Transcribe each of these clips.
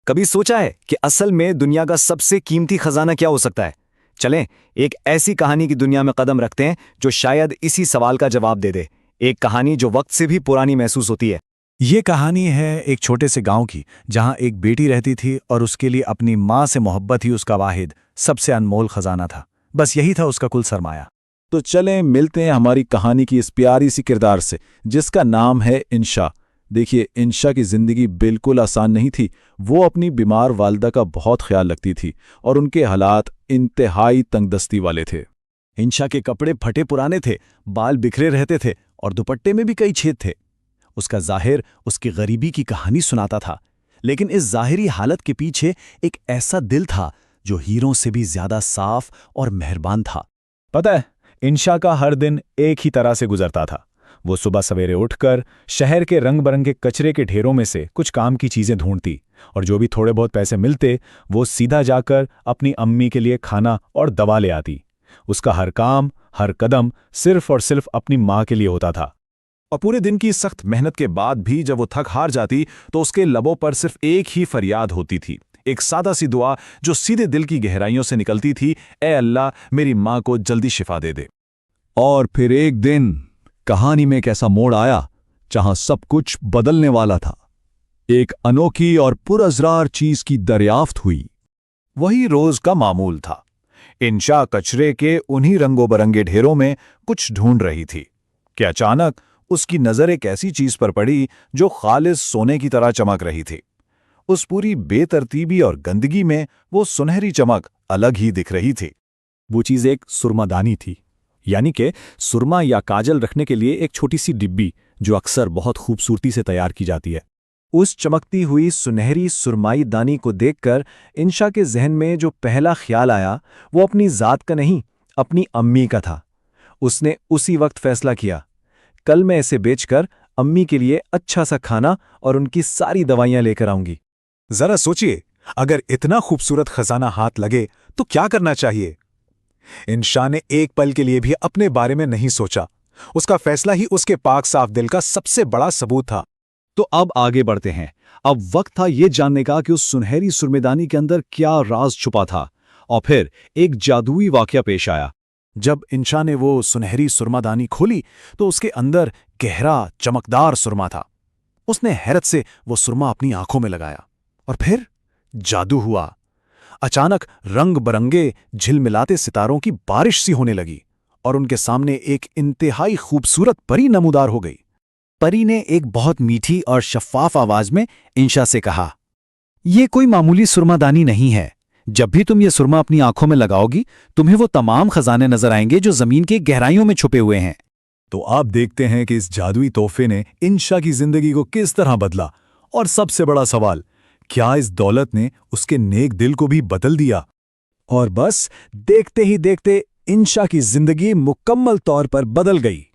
कभी सोचा है कि असल में दुनिया का सबसे कीमती खजाना क्या हो सकता है? चलें, एक ऐसी कहानी की दुनिया में कदम रखते हैं जो शायद इसी सवाल का जवाब दे दे। एक कहानी जो वक्त से भी पुरानी महसूस होती है। ये कहानी है एक छोटे से गांव की, जहां एक बेटी रहती थी और उसके लिए अपनी माँ से मोहब्बत ही उसका वाहिद, सबसे अनमोल खजाना था। बस यही था उसका कुल सरमाया। तो चलें मिलते हैं हमारी कहानी की इस प्यारी सी किरदार से, जिसका नाम है इंशा। देखिए, इंशा की जिंदगी बिल्कुल आसान नहीं थी। वो अपनी बीमार वालिदा का बहुत ख्याल रखती थी और उनके हालात इंतहाई तंगदस्ती वाले थे। इंशा के कपड़े फटे पुराने थे, बाल बिखरे रहते थे और दुपट्टे में भी कई छेद थे। उसका ज़ाहिर उसकी गरीबी की कहानी सुनाता था, लेकिन इस ज़ाहिरी हालत के पीछे एक ऐसा दिल था जो हीरों से भी ज्यादा साफ और मेहरबान था। पता है, इंशा का हर दिन एक ही तरह से गुजरता था। वो सुबह सवेरे उठकर शहर के रंग बरंगे कचरे के ढेरों में से कुछ काम की चीजें ढूंढती, और जो भी थोड़े बहुत पैसे मिलते वो सीधा जाकर अपनी अम्मी के लिए खाना और दवा ले आती। उसका हर काम, हर कदम सिर्फ और सिर्फ अपनी माँ के लिए होता था। और पूरे दिन की सख्त मेहनत के बाद भी जब वो थक हार जाती तो उसके लबों पर सिर्फ एक ही फरियाद होती थी, एक सादा सी दुआ जो सीधे दिल की गहराइयों से निकलती थी, ए अल्लाह, मेरी माँ को जल्दी शिफा दे दे। और फिर एक दिन कहानी में एक ऐसा मोड़ आया जहां सब कुछ बदलने वाला था। एक अनोखी और पुरअसरार चीज की दरियाफ्त हुई। वही रोज का मामूल था। इंशा कचरे के उन्हीं रंगों बरंगे ढेरों में कुछ ढूंढ रही थी कि अचानक उसकी नजर एक ऐसी चीज पर पड़ी जो खालिस सोने की तरह चमक रही थी। उस पूरी बेतरतीबी और गंदगी में वो सुनहरी चमक अलग ही दिख रही थी। वो चीज एक सुरमादानी थी, यानी कि सुरमा या काजल रखने के लिए एक छोटी सी डिब्बी जो अक्सर बहुत खूबसूरती से तैयार की जाती है। उस चमकती हुई सुनहरी सुरमाई दानी को देखकर इंशा के जहन में जो पहला ख्याल आया वो अपनी जात का नहीं, अपनी अम्मी का था। उसने उसी वक्त फैसला किया, कल मैं इसे बेचकर अम्मी के लिए अच्छा सा खाना और उनकी सारी दवाइयां लेकर आऊंगी। जरा सोचिए, अगर इतना खूबसूरत खजाना हाथ लगे तो क्या करना चाहिए? इंशा ने एक पल के लिए भी अपने बारे में नहीं सोचा। उसका फैसला ही उसके पाक साफ दिल का सबसे बड़ा सबूत था। तो अब आगे बढ़ते हैं। अब वक्त था ये जानने का कि उस सुनहरी सुरमेदानी के अंदर क्या राज छुपा था। और फिर एक जादुई वाकया पेश आया। जब इंशा ने वो सुनहरी सुरमादानी खोली तो उसके अंदर गहरा चमकदार सुरमा था। उसने हैरत से वो सुरमा अपनी आंखों में लगाया और फिर जादू हुआ। अचानक रंग बरंगे झिलमिलाते सितारों की बारिश सी होने लगी और उनके सामने एक इंतहाई खूबसूरत परी नमूदार हो गई। परी ने एक बहुत मीठी और शफ़ाफ आवाज में इंशा से कहा, "ये कोई मामूली सुरमादानी नहीं है। जब भी तुम ये सुरमा अपनी आंखों में लगाओगी, तुम्हें वो तमाम खजाने नजर आएंगे जो जमीन की गहराइयों में छुपे हुए हैं।" तो आप देखते हैं कि इस जादुई तोहफे ने इंशा की जिंदगी को किस तरह बदला। और सबसे बड़ा सवाल, क्या इस दौलत ने उसके नेक दिल को भी बदल दिया? और बस देखते ही देखते इंशा की जिंदगी मुकम्मल तौर पर बदल गई।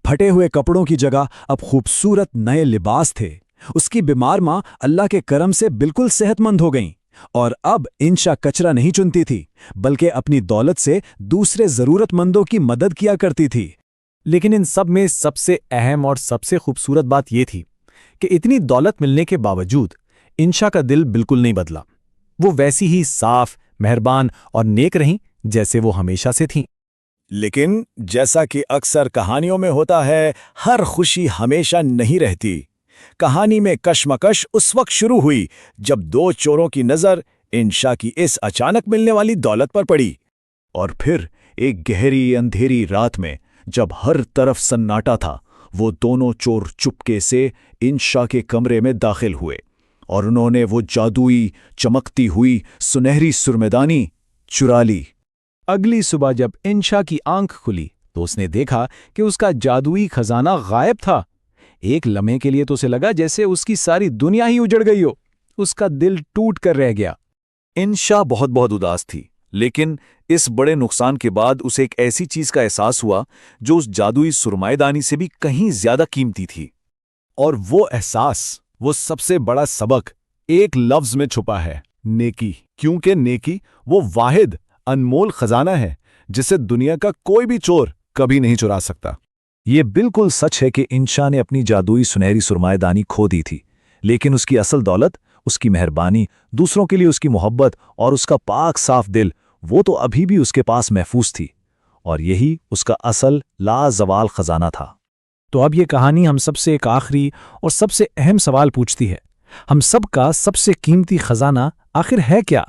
फटे हुए कपड़ों की जगह अब खूबसूरत नए लिबास थे। उसकी बीमार मां अल्लाह के करम से बिल्कुल सेहतमंद हो गईं। और अब इंशा कचरा नहीं चुनती थी, बल्कि अपनी दौलत से दूसरे जरूरतमंदों की मदद किया करती थी। लेकिन इन सब में सबसे अहम और सबसे खूबसूरत बात यह थी कि इतनी दौलत मिलने के बावजूद इंशा का दिल बिल्कुल नहीं बदला। वो वैसी ही साफ, मेहरबान और नेक रहीं जैसे वो हमेशा से थीं। लेकिन जैसा कि अक्सर कहानियों में होता है, हर खुशी हमेशा नहीं रहती। कहानी में कश्मकश उस वक्त शुरू हुई जब दो चोरों की नजर इंशा की इस अचानक मिलने वाली दौलत पर पड़ी। और फिर एक गहरी अंधेरी रात में जब हर तरफ सन्नाटा था, वो दोनों चोर चुपके से इंशा के कमरे में दाखिल हुए और उन्होंने वो जादुई चमकती हुई सुनहरी सुरमेदानी चुरा ली। अगली सुबह जब इंशा की आंख खुली तो उसने देखा कि उसका जादुई खजाना गायब था। एक लम्हे के लिए तो उसे लगा जैसे उसकी सारी दुनिया ही उजड़ गई हो। उसका दिल टूट कर रह गया। इंशा बहुत बहुत उदास थी, लेकिन इस बड़े नुकसान के बाद उसे एक ऐसी चीज का एहसास हुआ जो उस जादुई सुरमाएदानी से भी कहीं ज्यादा कीमती थी। और वो एहसास, वो सबसे बड़ा सबक एक लफ्ज में छुपा है, नेकी। क्योंकि नेकी वो वाहिद अनमोल खजाना है जिसे दुनिया का कोई भी चोर कभी नहीं चुरा सकता। ये बिल्कुल सच है कि इंशा ने अपनी जादुई सुनहरी सुरमाएदानी खो दी थी, लेकिन उसकी असल दौलत उसकी मेहरबानी, दूसरों के लिए उसकी मोहब्बत और उसका पाक साफ दिल, वो तो अभी भी उसके पास महफूज थी। और यही उसका असल लाजवाल खजाना था। तो अब ये कहानी हम सबसे एक आखिरी और सबसे अहम सवाल पूछती है, हम सब का सबसे कीमती खजाना आखिर है क्या?